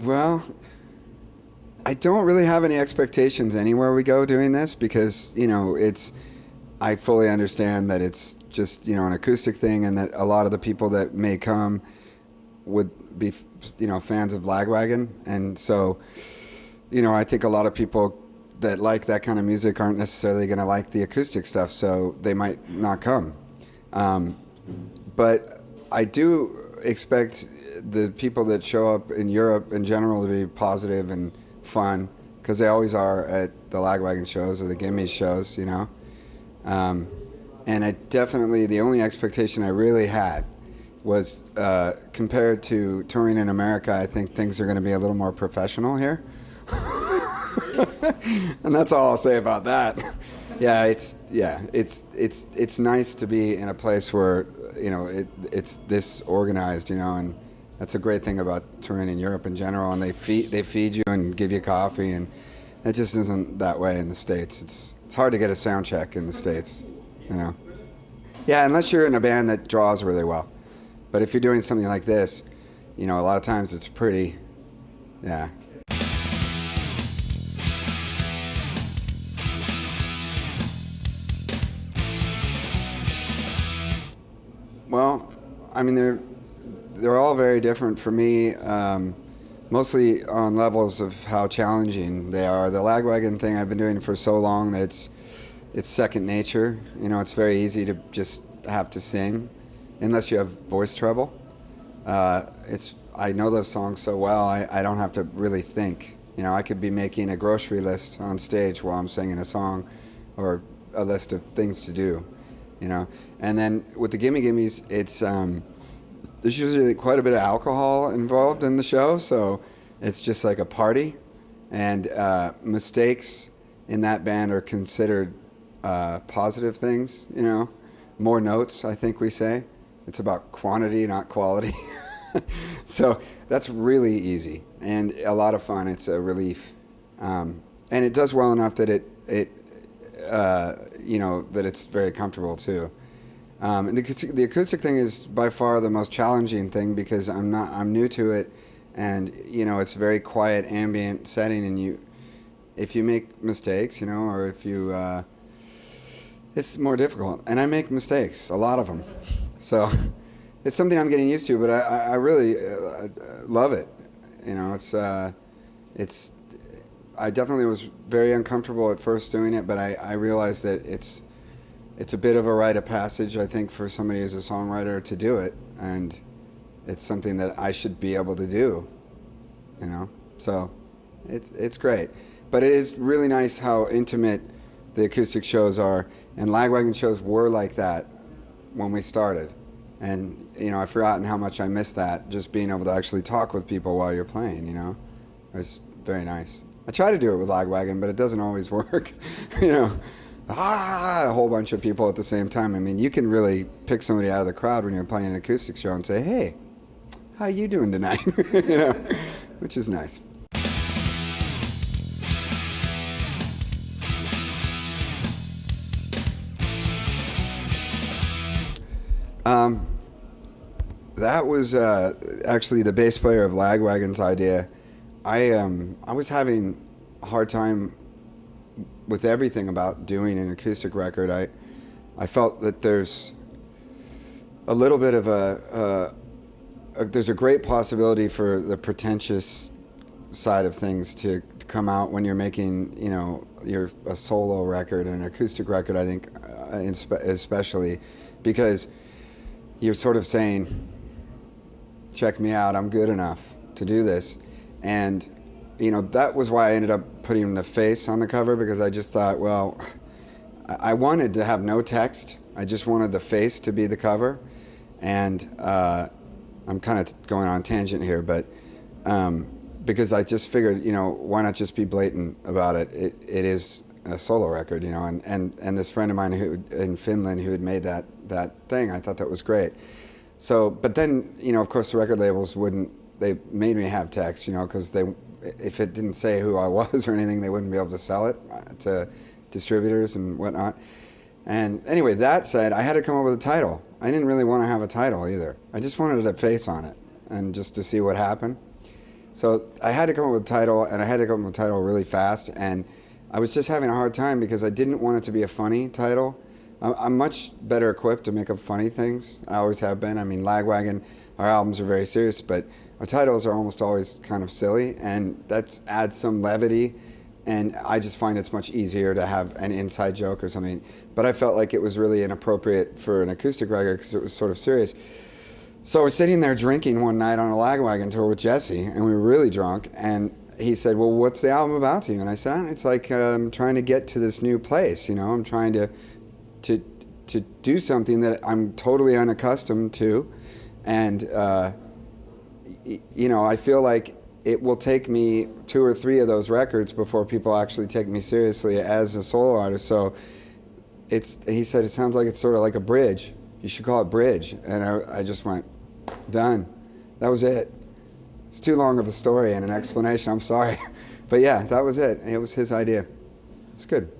Well, I don't really have any expectations anywhere we go doing this because, I fully understand that it's just, an acoustic thing and that a lot of the people that may come would be, fans of Lagwagon. And so, I think a lot of people that like that kind of music aren't necessarily going to like the acoustic stuff, so they might not come. But I do expect the people that show up in Europe in general to be positive and fun, because they always are at the Lagwagon shows or the Gimme shows, and I definitely, the only expectation I really had was compared to touring in America, I think things are going to be a little more professional here. And that's all I'll say about that. It's nice to be in a place where it's this organized, and that's a great thing about touring in Europe in general. And they feed you and give you coffee, and it just isn't that way in the States. It's hard to get a sound check in the States, Yeah, unless you're in a band that draws really well. But if you're doing something like this, a lot of times it's pretty, yeah. Well, I mean, they're all very different for me, mostly on levels of how challenging they are. The Lagwagon thing I've been doing for so long that it's second nature. It's very easy to just have to sing, unless you have voice trouble. I know those songs so well, I don't have to really think. I could be making a grocery list on stage while I'm singing a song, or a list of things to do. And then with the Gimme Gimmes, it's there's usually quite a bit of alcohol involved in the show, so it's just like a party, and mistakes in that band are considered positive things. More notes, I think we say. It's about quantity, not quality. So that's really easy and a lot of fun. It's a relief, and it does well enough that that it's very comfortable too. And the acoustic thing is by far the most challenging thing because I'm new to it, and it's a very quiet ambient setting, and if you make mistakes, or if you it's more difficult, and I make mistakes, a lot of them. So it's something I'm getting used to, but I really love it. I definitely was very uncomfortable at first doing it, but I realized that it's a bit of a rite of passage, I think, for somebody who's a songwriter to do it, and it's something that I should be able to do, So it's great. But it is really nice how intimate the acoustic shows are, and Lagwagon shows were like that when we started. And, I've forgotten how much I missed that, just being able to actually talk with people while you're playing, It was very nice. I try to do it with Lagwagon, but it doesn't always work, a whole bunch of people at the same time. I mean, you can really pick somebody out of the crowd when you're playing an acoustic show and say, hey, how you doing tonight? Which is nice. That was actually the bass player of Lagwagon's idea. I was having a hard time with everything about doing an acoustic record. I felt that there's a little bit of there's a great possibility for the pretentious side of things to come out when you're making, a solo record, an acoustic record, I think, especially, because you're sort of saying, check me out, I'm good enough to do this. And, that was why I ended up putting the face on the cover, because I just thought, well, I wanted to have no text. I just wanted the face to be the cover. And I'm kind of going on a tangent here, but because I just figured, why not just be blatant about it? It is a solo record, and this friend of mine who in Finland who had made that thing, I thought that was great. So, but then, of course, the record labels they made me have text, because if it didn't say who I was or anything, they wouldn't be able to sell it to distributors and whatnot. And anyway, that said, I had to come up with a title. I didn't really want to have a title either. I just wanted a face on it, and just to see what happened. So I had to come up with a title, and I had to come up with a title really fast, and I was just having a hard time because I didn't want it to be a funny title. I'm much better equipped to make up funny things. I always have been. I mean, Lagwagon, our albums are very serious, but our titles are almost always kind of silly, and that adds some levity. And I just find it's much easier to have an inside joke or something. But I felt like it was really inappropriate for an acoustic record because it was sort of serious. So we're sitting there drinking one night on a Lagwagon tour with Jesse, and we were really drunk. And he said, "Well, what's the album about to you?" And I said, "It's like I'm trying to get to this new place. You know, I'm trying to do something that I'm totally unaccustomed to, and you know, I feel like it will take me 2 or 3 of those records before people actually take me seriously as a solo artist. So he said, it sounds like it's sort of like a bridge. You should call it Bridge." And I just went, done. That was it. It's too long of a story and an explanation, I'm sorry. But yeah, that was it. It was his idea. It's good.